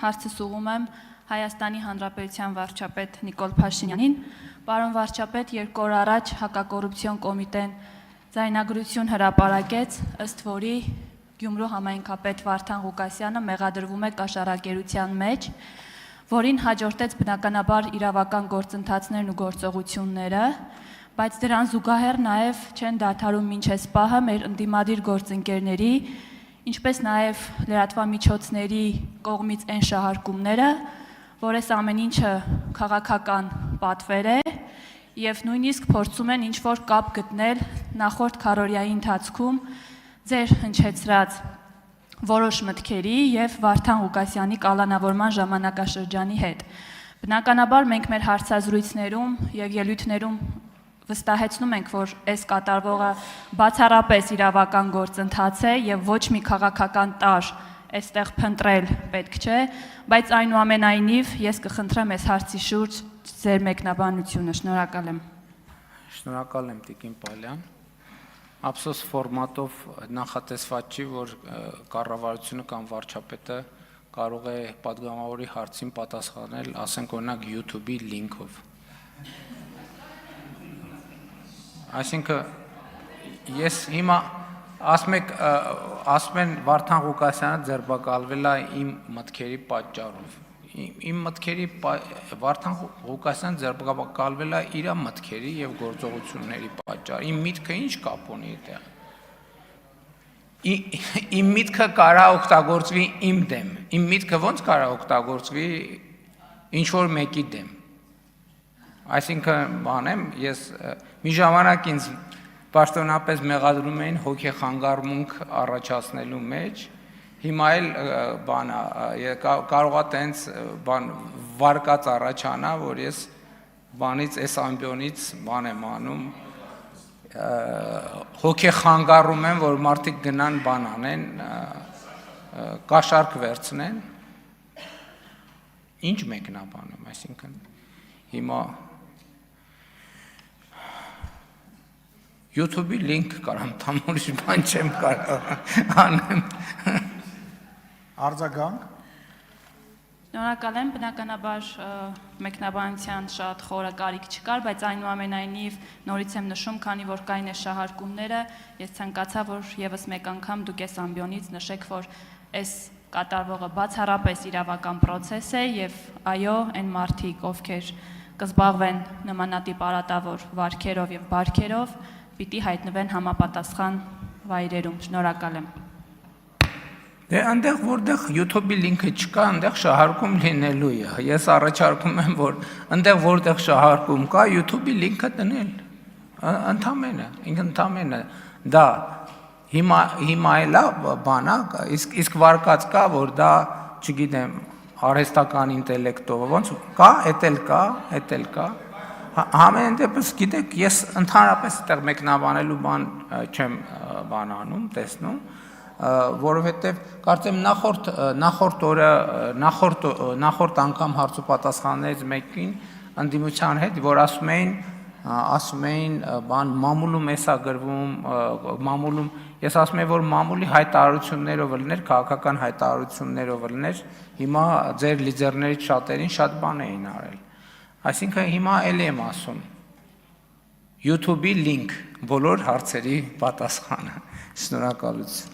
հարցը սուղում եմ Հայաստանի Հանրապետության վարչապետ Նիկոլ Փաշինյանին։ Պարոն վարչապետ, 2 օր առաջ հակակոռուպցիոն կոմիտեն ձայնագրություն հրապարակեց, ըստ որի Գյումրու համայնքապետ Վարդան Ղուկասյանը մեղադրվում է կաշառակերության մեջ, որին հաջորդեց բնականաբար իրավական գործընթացներն ու գործողությունները, բայց դրան զուգահեռ նաև չեն դադարում մինչ այս պահը մեր ընդդիմադիր գործընկերների, ինչպես նաև լրատվամիջոցների կողմից այն շահարկումները, որ այս ամեն ինչը քաղաքական պատվեր է եւ նույնիսկ փորձում են ինչ-որ կապ գտնել նախորդ քառօրյայի ընթացքում ձեր հնչեցրած որոշ մտքերի եւ Վարդան Ղուկասյանի կալանավորման ժամանակաշրջանի հետ։ Բնականաբար մենք մեր հարցազրույցներում եւ ելույթներում վստահեցնում ենք, որ այս կատարվողը բացառապես իրավական գործընթաց է եւ ոչ մի քաղաքական տարր այստեղ փնտրել պետք չէ, բայց այնուամենայնիվ ես կխնդրեմ այս հարցի շուրջ ձեր մեկնաբանությունը։ Շնորհակալ եմ։ Շնորհակալ եմ Տիկին Պալյան։ Ափսոս ֆորմատով նախատեսված չի, որ կառավարությունը կամ վարչապետը կարող է պատգամավորի հարցին պատասխանել, ասենք օրինակ YouTube-ի լինքով։ Այսինքն ես հիմա ասում են Վարդան Ղուկասյանը ձերբակալվել է իմ մտքերի պատճառով։ Իմ մտքերի Վարդան Ղուկասյանը ձերբակալվել է իր մտքերի եւ գործողությունների պատճառով։ Իմ միտքը ինչ կապ ունի այդտեղ։ Իմ միտքը կարող օգտագործվի իմ դեմ։ Իմ միտքը ո՞նց կարող օգտագործվի ինչ որ մեկի դեմ։ Այսինքն բանեմ, ես մի ժամանակ ինձ պաշտոնապես մեղադրում էին հոգեխանգարմունք առաջացնելու մեջ, հիմա էլ բանա կարող է տենց բան վարկած առաջանա, որ ես բանից այս ամբիոնից բան եմ անում, հոգեխանգարում եմ, որ մարդիկ գնան բան անեն, կաշառք վերցնեն, ինչ մեկնաբանում, այսինքն հիմա YouTube-ի լինք կարամ տամ, ուրիշ բան չեմ կարող անեմ։ Արձագանք։ Շնորհակալ եմ, բնականաբար մեկնաբանության շատ խորը կարիք չկար, բայց այնուամենայնիվ նորից եմ նշում, քանի որ կային այս շահարկումները, ես ցանկացա, որ եւս մեկ անգամ դուք այս ամբիոնից նշեք, որ այս կատարվողը բացառապես իրավական process է եւ այո, այն մարդիկ, ովքեր կզբաղվեն նմանատիպ արատավոր վարքերով եւ բարքերով, պիտի հայտնվեն համապատասխան վայրերում։ Շնորհակալ եմ։ Դե այնտեղ որտեղ YouTube-ի լինքը չկա, այնտեղ շահարկում լինելու է։ Ես առաջարկում եմ, որ այնտեղ որտեղ շահարկում կա, YouTube-ի լինքը դնել։ Ընդամենը դա հիմա էլ է բանա, իսկ վարկած կա, որ դա, չգիտեմ, արհեստական ինտելեկտով, ոնց կա, էտել կա։ Համեն դեպս գիտեք, ես ընդհանրապես այդտեղ մեկնաբանելու բան չեմ բանանում, տեսնում, որովհետև կարծեմ նախորդ անգամ հարցուպատասխաններից մեկին ընդդիմության հետ, որ ասում էին բան մամուլում էսա գրվում, մամուլում, ես ասում եմ, որ մամուլի հայտարարություններով լներ, քաղաքական հայտարարություններով լներ, հիմա ձեր լիդերներից շատերին շատ բան էին արել։ Այսինքն հիմա էլի եմ ասում, YouTube-ի լինք բոլոր հարցերի պատասխանը, շնորհակալություն։